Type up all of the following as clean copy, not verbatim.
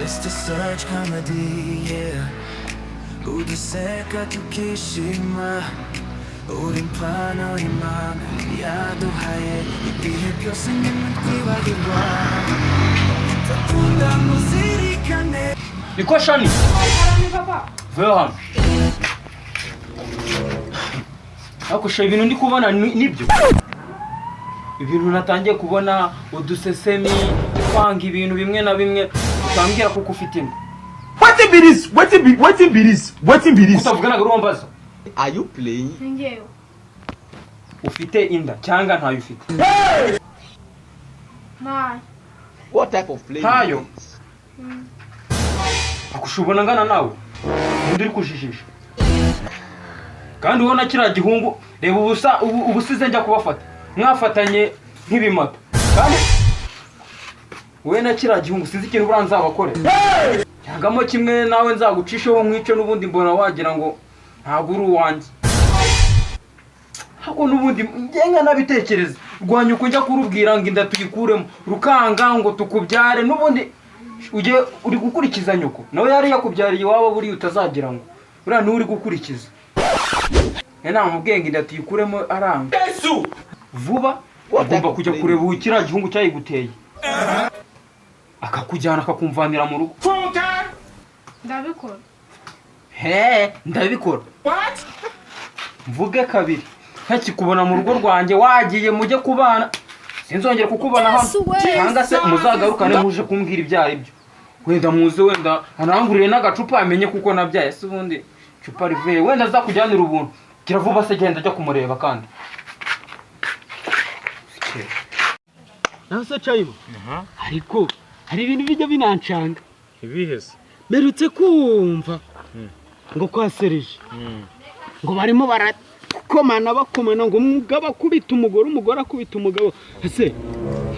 just a search comedy, yeah. uduseka tukishima uri impano y'Imana yaduhaye ibihe byose ntitwibagirwa dukunda muzirikane. Niko shani vuba hano akusha ibintu ndi kubona nibyo ibintu natangiye kubona udusesemi kwanga ibintu bimwe na bimwe utambwira kuko ufite inda. Wetin be this utavugana urombaza. Are you playing? Ngewe Ufite inda cyangwa ntayo ufite? nayo. What type of playing? Ntayo. Akushubona ngana nawe undi uri kujijisha kandi ubona kira gihungu reba ubusize njya kubafata mwafatanye nk'ibimata kandi we na kira gihungu sinzi ikintu buranzabakore cyangamo kimwe nawe nzagucisheho mwice n'ubundi mbona wagira ngo ntabwo uri uwanjye hako n'ubundi ngenga nabitekereza rwanya uko njya kurubwira ngo inda tuyikuremo rukanga ngo tukubyare n'ubundi uje uri gukurikiza nyoko nawe yari yakubyariye waba buri utazagira ngo uriya ni uri gukurikiza nta mubwenge inda tuyikuremo aranga Yesu vuba agomba kujya kureba ukira gihungu cyayiguteye akakujyana akakumvanira mu rugo. Ndabikora. Ndabikora. Mvuge kabiri ntakikubona mu rugo rwanjye wagiye mujye kubana sinzongera kukubona hano cyangwa se muzagarukane muje kumbwira ibyaha ibyo wenda muze wenda anangurire n'agacupa amenye kuko nabyaye se ubundi cupa rivuye wenda azakujyanira ubuntu kiravuba se genda ajya kumureba kandi naho se Chayima ariko hari ibintu bijya binancanga ibihese merutse kumva ngo kwasereje ngo barimo barakomana bakomana ngo umugabo akubita umugore akubita umugabo ese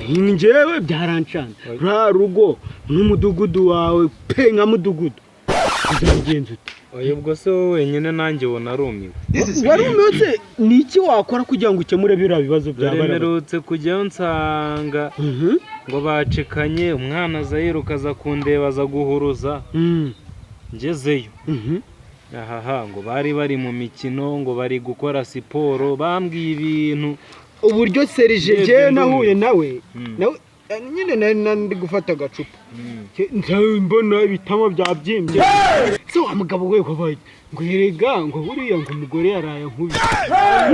njyewe byarancanga ra rugo n'umudugudu wawe pe nka mudugudu uzabigenza ute? oya ubwo se wowe wenyine nanjye wona arumiwe warumiwe se ni iki wakora kugira ngo ukemure biriya bibazo byaba merutse kujyayo nsanga ngo bacikanye umwana aza yiruka aza kundeba aza guhuruza ngezeyo ahaha ngo bari mu mikino ngo bari gukora siporo bambwiye ibintu uburyo serije je nahuye nawe nyine ndi gufata agacupa mbona ibitamo byabyimbye se wa mugabo we wabaye ngo yerega ngo buriya ngo umugore yaraye nkubi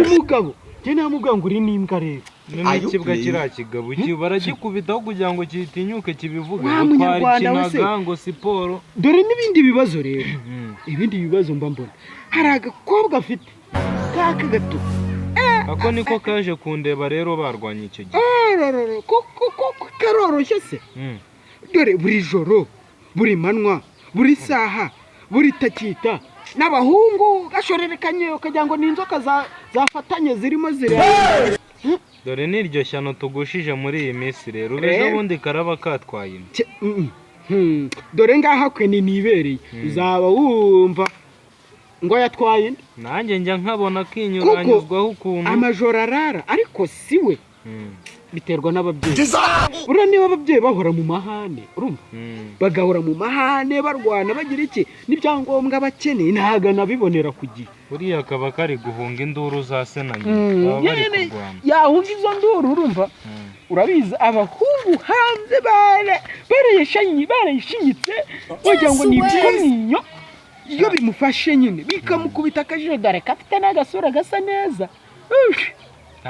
umugabo je namubwira ngo uri n'imbwa rero n'ikibwa kiriya kigabo baragikubitaho kugira ngo kitinyuke kibivuge kinaga ngo siporo dore n'ibindi bibazo rero ibindi bibazo mba mbona hari agakobwa afite kaka gato ako niko kaje kundeba rero barwanye icyo gihe koko karoroshye se dore buri joro buri manwa buri saha buri takita n'abahungu gashorerekanye ukagira ngo ni inzoka zafatanye zirimo zireba dore n'iryo shyano tugushije muri iyi minsi rero ejo bundi karaba katwaye dore ngaha kwe nibereye uzaba wumva ngo yatwaye nanjye njya nkabona kinyuranyuzwaho ukuntu amajoro arara ariko siwe biterwa n'ababyeyi ura niba ababyeyi bahora mu mahane urumva bagahora mu mahane barwana bagira iki n'ibyangombwa bakeneye ntago nabibonera ku gihe buriya kaba kari guhunga induru za se na nyina baba bari kurwana yahunga izo nduru urumva urabizi abahungu hanze barayishinyitse wagira ngo ni ibikominyo iyo bimufashe nyine bikamukubita akajodare kafite n'agasura gasa neza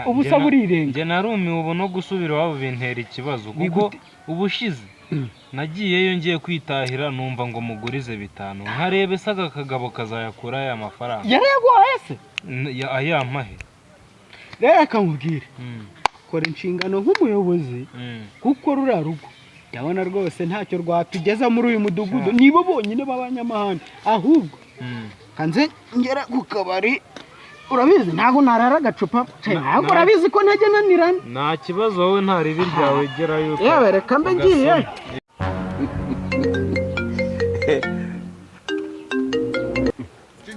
ubusa burirenge njye narumiwe ubu no gusubira iwabo bintera ikibazo kuko ubushize nagiyeyo ngiye kwitahira numva ngo mugurize 5 nkarebe se akagabo kazayakura aya mafaranga yarayaguhaye se ayampahe rero akamubwira kora inshingano nk'umuyobozi kuko rura rugo ndabona rwose ntacyo rwatugeza muri uyu mudugudu nibo bonyine b'abanyamahanga ahubwo kanze ngera ku kabari urabizi ntago narara agacupa ntago urabizi ko ntajya nanirana nta kibazo wowe nta ribi ryawe gerayo yewe reka mbe ngiye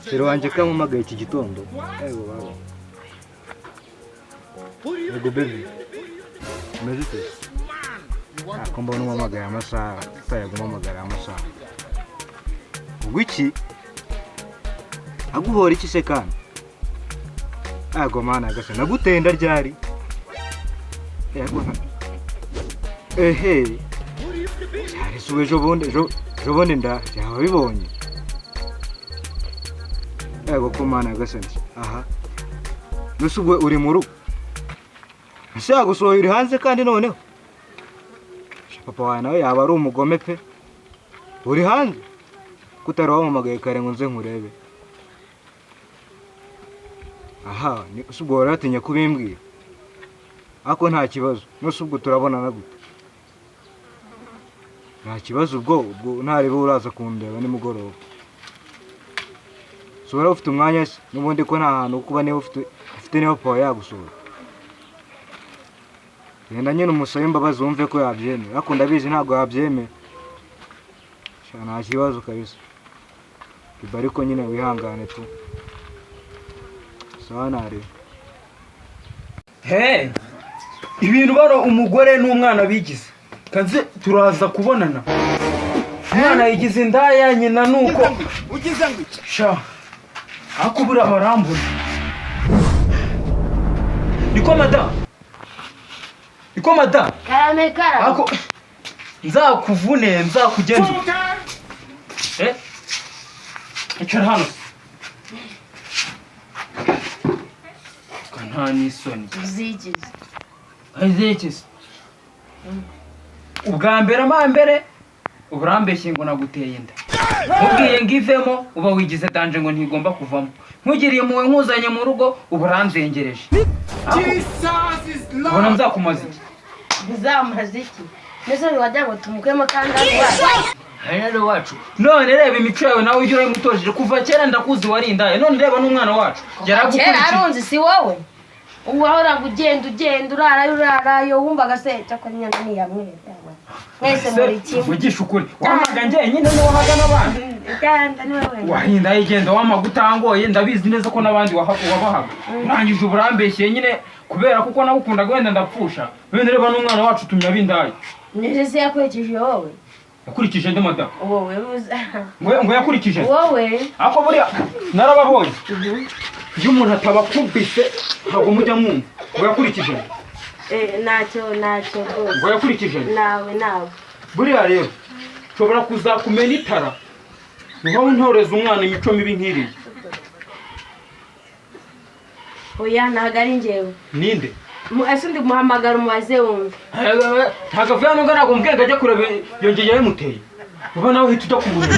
Sero wanje kamumagaye iki gitondo ego baba ego baby mezite Ako mbona umamagara amasaha utayaguma amagara amasaha. Ubwo iki? Aguhora iki se kandi? Ago mana gase nagutenda ryari? Yego. Ehe. Cyari suwe jobonde nda yabibonye. Yego ko mana gase. Aha. Nusubwe uri mu rugo. Nshaka gusohora hanze kandi noneho. Papa wawe nawe yaba ari umugome pe. Uri hanze? Kutari wamamagaye kare ngo nze nkurebe. Aha, ni usubwo waratinya kubimbwira. Ako nta kibazo. Nusubwo turabonana gute? Nta kibazo ubwo ntarebe uraza kundeba nimugoroba. Sobora ufite umwanya se nubundi ko nta hantu kuba niba ufite niba papa yagusura. Yenda nyine umusabe imbabazi wumve ko yabyemera. Ariko ndabizi ntabwo yabyemera. Nta kibazo kabisa. Ariko nyine wihangane tu. Sawa nari. He, ibintu baro umugore n'umwana bigize. Kanze turaza kubonana. Umwana yigize indaya nyina nuko. ugize ngo iki? Sha. Akubura barambona. Niko madam. Karame. Ako nzakuvune nzakugenda. Icara hano. Kana nisoni. Zigize. Ubwa mbere amambere uburambeshye ngo naguteye inda. Ubwiye ngivemo uba wigize danje ngo ntigomba kuvamo. Nkugiriye muwe nkuzanye mu rugo uburanzengereje. Jesus is Lord. Ubona nzakumaza iki? Bizamaze iki? Mbese wajya ngo tumukemo kandi Ari wacu. None reba imico yawe nawe ujye uramutojeje kuva kera ndakuzi warindaye. None reba n'umwana wacu. kera arunzi si wowe. Uhora ugenda urarayo wumvaga se cyakora nyana ni yamwe. Mwese muri kimwe. Vugisha ukuri. Wamaga njye nyine ni wahaga n'abandi. Ganda ni wewe. Wahinda yigenda wamagutangoye ndabizi neza ko nabandi wabahaga. Urangije uburambeshye nyine kubera kuko nagukundaga wenda ndapfusha. Wenda reba n'umwana wacu tumya bindaye. Nje se yakurikije wowe. Yakurikije nde madam? Wowe ngo yakurikije. wowe. Ako buriya narababonye. Iyo umuntu atabakubise ntabwo mujya mwumva. Ngo yakurikije. Ntacyo rwose. Ngo yakurikije. Nawe. Buriya rero nshobora kuzakumena itara. Niho untoreza umwana imico mibi nk'iriya. Oya ntago ari njyewe. Ninde? Ese ndi muhamagara umubaze wumve. Ntago avuye nubwo ntabwo mbwenge ajya kureba yongeye yamuteye. Uba nawe uhita ujya kumureba.